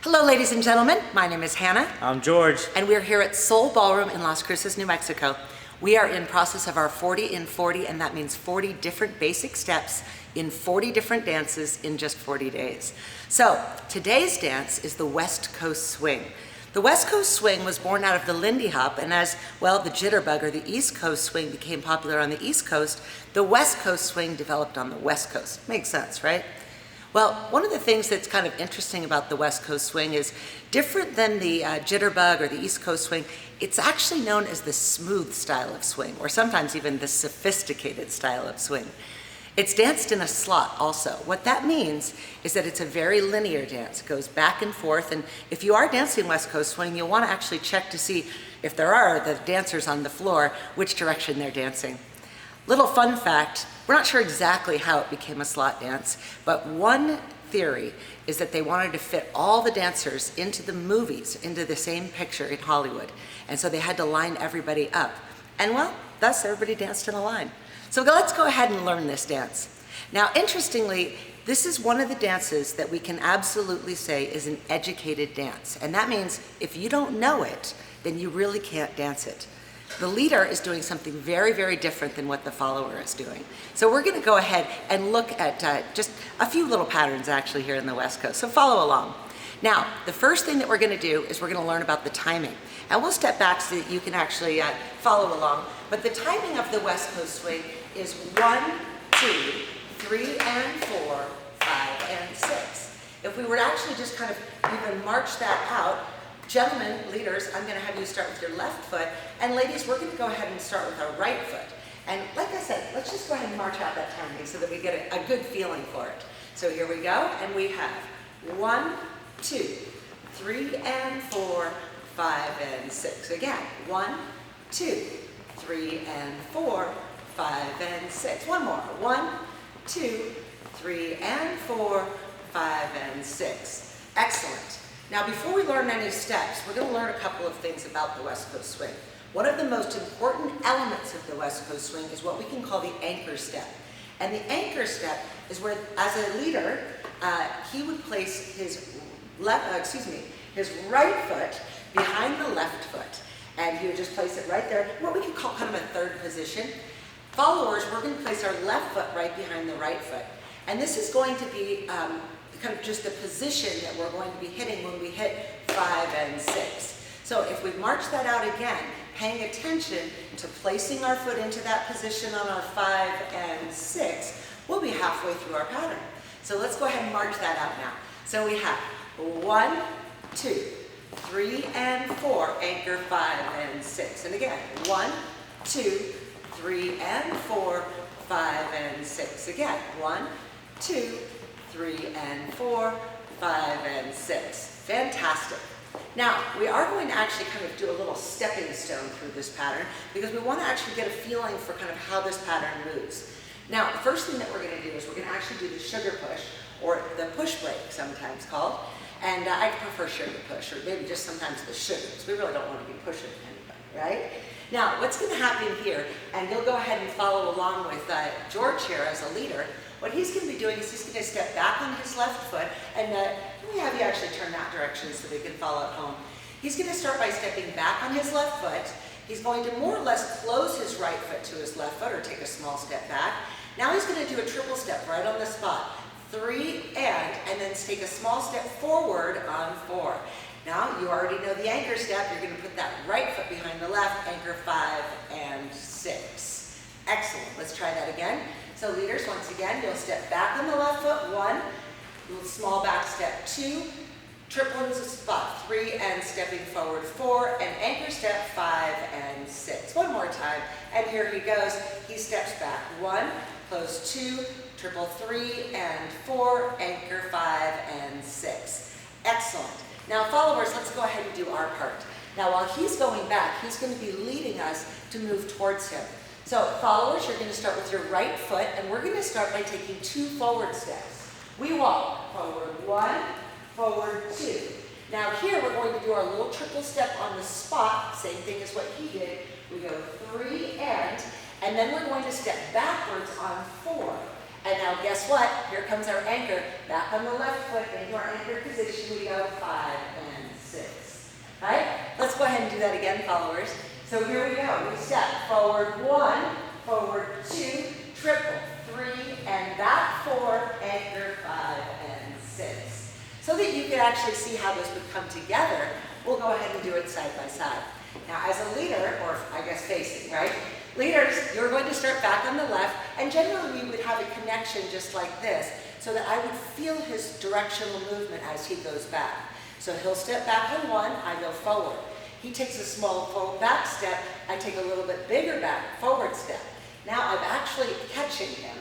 Hello, ladies and gentlemen. My name is Hannah. I'm George. And we're here at Soul Ballroom in Las Cruces, New Mexico. We are in process of our 40 in 40, and that means 40 different basic steps in 40 different dances in just 40 days. So today's dance is the West Coast Swing. The West Coast Swing was born out of the Lindy Hop, and as well, the Jitterbug or the East Coast Swing became popular on the East Coast, the West Coast Swing developed on the West Coast. Makes sense, right? Well, one of the things that's kind of interesting about the West Coast Swing is different than the Jitterbug or the East Coast Swing. It's actually known as the smooth style of swing, or sometimes even the sophisticated style of swing. It's danced in a slot also. What that means is that it's a very linear dance. It goes back and forth, and if you are dancing West Coast Swing, you'll want to actually check to see if there are the dancers on the floor, which direction they're dancing. Little fun fact, we're not sure exactly how it became a slot dance, but one theory is that they wanted to fit all the dancers into the movies, into the same picture in Hollywood. And so they had to line everybody up. And well, thus everybody danced in a line. So let's go ahead and learn this dance. Now, interestingly, this is one of the dances that we can absolutely say is an educated dance. And that means if you don't know it, then you really can't dance it. The leader is doing something very, very different than what the follower is doing. So we're going to go ahead and look at just a few little patterns actually here in the West Coast. So follow along. Now, the first thing that we're going to do is we're going to learn about the timing. And we'll step back so that you can actually follow along. But the timing of the West Coast Swing is 1, 2, 3, and 4, 5, and 6. If we were to actually just kind of even march that out, gentlemen, leaders, I'm going to have you start with your left foot, and ladies, we're going to go ahead and start with our right foot. And like I said, let's just go ahead and march out that timing so that we get a good feeling for it. So here we go, and we have 1, 2, 3, and 4, 5, and 6. Again, 1, 2, 3, and 4, 5, and 6. One more. 1, 2, 3, and 4, 5, and 6. Excellent. Now, before we learn any steps, we're going to learn a couple of things about the West Coast Swing. One of the most important elements of the West Coast Swing is what we can call the anchor step. And the anchor step is where, as a leader, he would place his right foot behind the left foot. And he would just place it right there, what we could call kind of a third position. Followers, we're going to place our left foot right behind the right foot. And this is going to be kind of just the position that we're going to be hitting when we hit 5 and 6. So if we march that out again, paying attention to placing our foot into that position on our 5 and 6, we'll be halfway through our pattern. So let's go ahead and march that out now. So we have 1, 2, 3, and 4, anchor 5 and 6. And again, 1, 2, 3, and 4, 5, and 6. Again, 1, 2, 3, and 4, 5, and 6. Fantastic. Now, we are going to actually kind of do a little stepping stone through this pattern because we want to actually get a feeling for kind of how this pattern moves. Now, the first thing that we're going to do is we're going to actually do the sugar push, or the push break, sometimes called. And I prefer sugar push, or maybe just sometimes the sugar, because we really don't want to be pushing anybody, right? Now, what's going to happen here, and you'll go ahead and follow along with George here as a leader. What he's going to be doing is he's going to step back on his left foot, and let me have you actually turn that direction so they can follow at home. He's going to start by stepping back on his left foot. He's going to more or less close his right foot to his left foot, or take a small step back. Now he's going to do a triple step right on the spot. 3 and then take a small step forward on 4. Now you already know the anchor step. You're going to put that right foot behind the left, anchor 5 and 6. Excellent. Let's try that again. So leaders, once again, you'll step back on the left foot, 1, little small back step 2, triple into spot 3, and stepping forward 4, and anchor step 5 and 6. One more time, and here he goes. He steps back 1, close 2, triple 3 and 4, anchor 5 and 6. Excellent. Now followers, let's go ahead and do our part. Now while he's going back, he's going to be leading us to move towards him. So followers, you're going to start with your right foot, and we're going to start by taking 2 forward steps. We walk forward 1, forward 2. Now here we're going to do our little triple step on the spot, same thing as what he did. We go 3 and then we're going to step backwards on 4. And now guess what? Here comes our anchor. Back on the left foot into our anchor position. We go 5 do that again, followers. So here we go. We step forward 1, forward 2, triple, 3, and back 4, anchor 5 and 6. So that you can actually see how those would come together, we'll go ahead and do it side by side. Now as a leader, or I guess facing, right? Leaders, you're going to start back on the left, and generally we would have a connection just like this, so that I would feel his directional movement as he goes back. So he'll step back on 1, I go forward. He takes a small back step, I take a little bit bigger back, forward step. Now I'm actually catching him.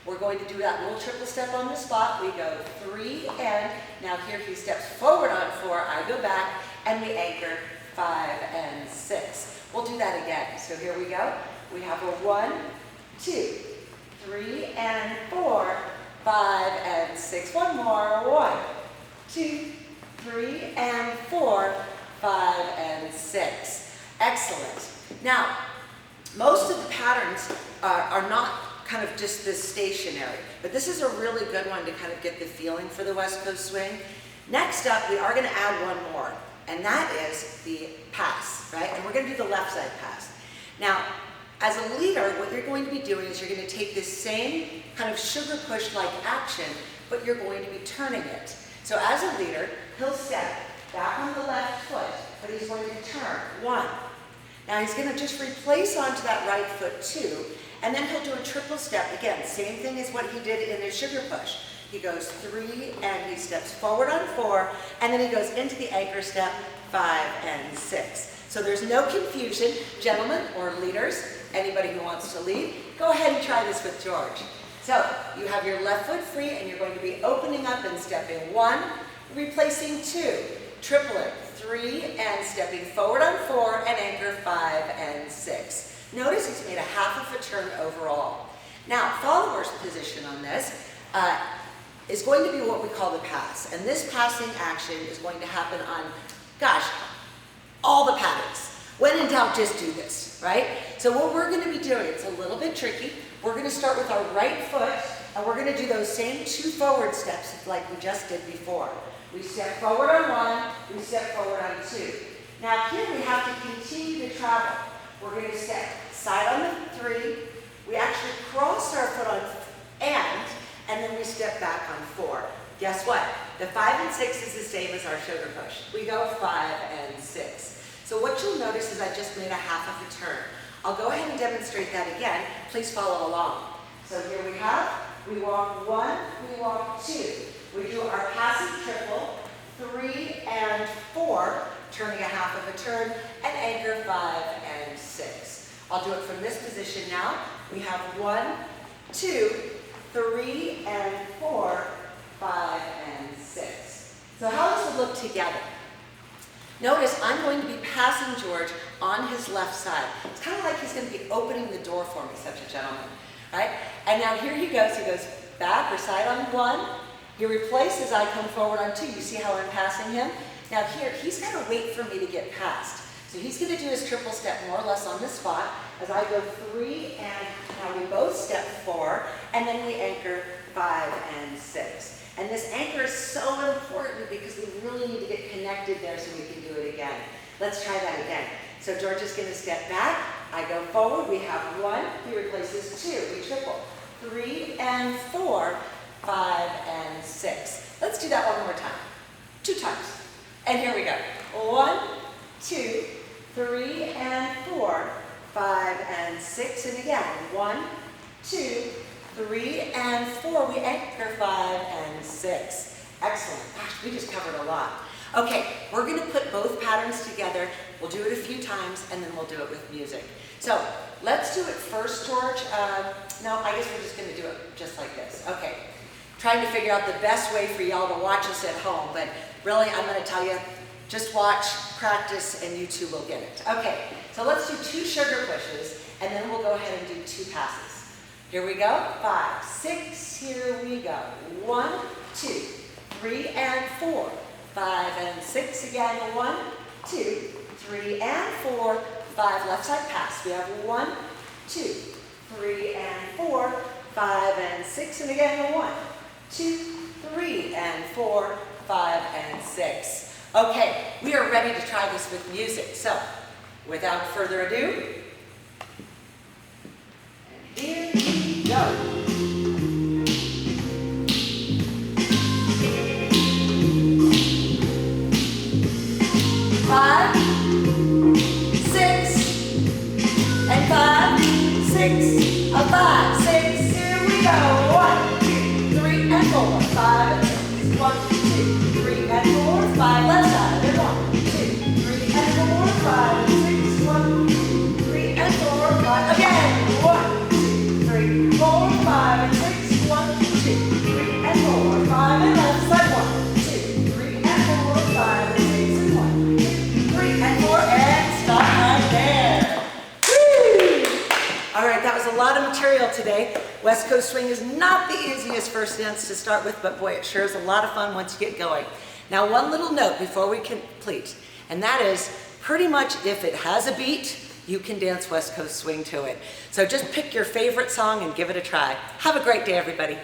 We're going to do that little triple step on the spot. We go 3 and, now here he steps forward on 4, I go back, and we anchor 5 and 6. We'll do that again. So here we go. We have a 1, 2, 3 and 4, 5 and 6. One more. 1, 2, 3 and 4, 5 and 6. Excellent. Now, most of the patterns are not kind of just this stationary, but this is a really good one to kind of get the feeling for the West Coast swing. Next up, we are going to add one more, and that is the pass, right? And we're going to do the left side pass. Now, as a leader, what you're going to be doing is you're going to take this same kind of sugar push-like action, but you're going to be turning it. So as a leader, he'll step back on the left foot, but he's going to turn 1. Now he's going to just replace onto that right foot 2, and then he'll do a triple step. Again, same thing as what he did in his sugar push. He goes 3 and he steps forward on 4, and then he goes into the anchor step 5 and 6. So there's no confusion. Gentlemen or leaders, anybody who wants to lead, go ahead and try this with George. So you have your left foot free and you're going to be opening up and stepping 1, replacing 2, tripling 3 and stepping forward on 4 and anchor 5 and 6. Notice he's made a half of a turn overall. Now, follower's position on this is going to be what we call the pass. And this passing action is going to happen on, gosh, all the patterns. When in doubt, just do this, right? So what we're going to be doing, it's a little bit tricky. We're going to start with our right foot, and we're going to do those same 2 forward steps like we just did before. We step forward on 1, we step forward on 2. Now here we have to continue to travel. We're going to step side on the 3, we actually cross our foot on and then we step back on 4. Guess what? The 5 and 6 is the same as our sugar push. We go 5 and 6. So what you'll notice is I just made a half of a turn. I'll go ahead and demonstrate that again. Please follow along. So here we walk 1, we walk 2. We do our passive triple, 3 and 4, turning a half of a turn, and anchor 5 and 6. I'll do it from this position now. We have 1, 2, 3 and 4, 5 and 6. So how does it look together? Notice I'm going to be passing George on his left side. It's kind of like he's going to be opening the door for me, such a gentleman, right? And now here he goes back or side on 1. He replaces, I come forward on 2. You see how I'm passing him? Now here, he's got to wait for me to get past. So he's going to do his triple step more or less on the spot as I go 3 and now we both step 4 and then we anchor 5 and 6. And this anchor is so important because we really need to get connected there so we can do it again. Let's try that again. So George is going to step back. I go forward. We have 1. He replaces 2. We triple. 3 and 4, 5 and 6. Let's do that one more time. 2 times. And here we go. 1, 2, 3 and 4, 5 and 6. And again, 1, 2, 3 and 4. We anchor 5 and 6. Excellent. Gosh, we just covered a lot. Okay, we're going to put both patterns together. We'll do it a few times, and then we'll do it with music. So let's do it first, George. No, I guess we're just going to do it just like this. Okay. Trying to figure out the best way for y'all to watch us at home, but really, I'm going to tell you, just watch, practice, and you too will get it. Okay, so let's do 2 sugar pushes, and then we'll go ahead and do 2 passes. Here we go. 5, 6. Here we go. 1, 2, 3 and 4, 5 and 6 again. 1, 2, 3 and 4, 5. Left side pass. We have 1, 2, 3 and 4, 5 and 6, and again 1, 2, 3 and 4, 5 and 6. Okay, we are ready to try this with music. So Without further ado, and here we go. 5, 6, and 5, 6, a 5, 6, here we go. 1, 2, 3, and 4, 5, and 6, 1, 2, 3, and 4, 5, left side, and 1, 2, 3, and 4, 5, and 6, 1, 2, 3, and 4, 5, again, 1, 2, 3, 4, 5, and 6, 1, 2, 3, and 4, 5, and left side, 1, 2, 3, and 4, 5, and 6, and 1, 2, 3, and 4, and stop right there. Woo! All right, that was a lot of material today. West Coast Swing is not the easiest first dance to start with, but boy, it sure is a lot of fun once you get going. Now, one little note before we complete, and that is pretty much if it has a beat, you can dance West Coast Swing to it. So just pick your favorite song and give it a try. Have a great day, everybody.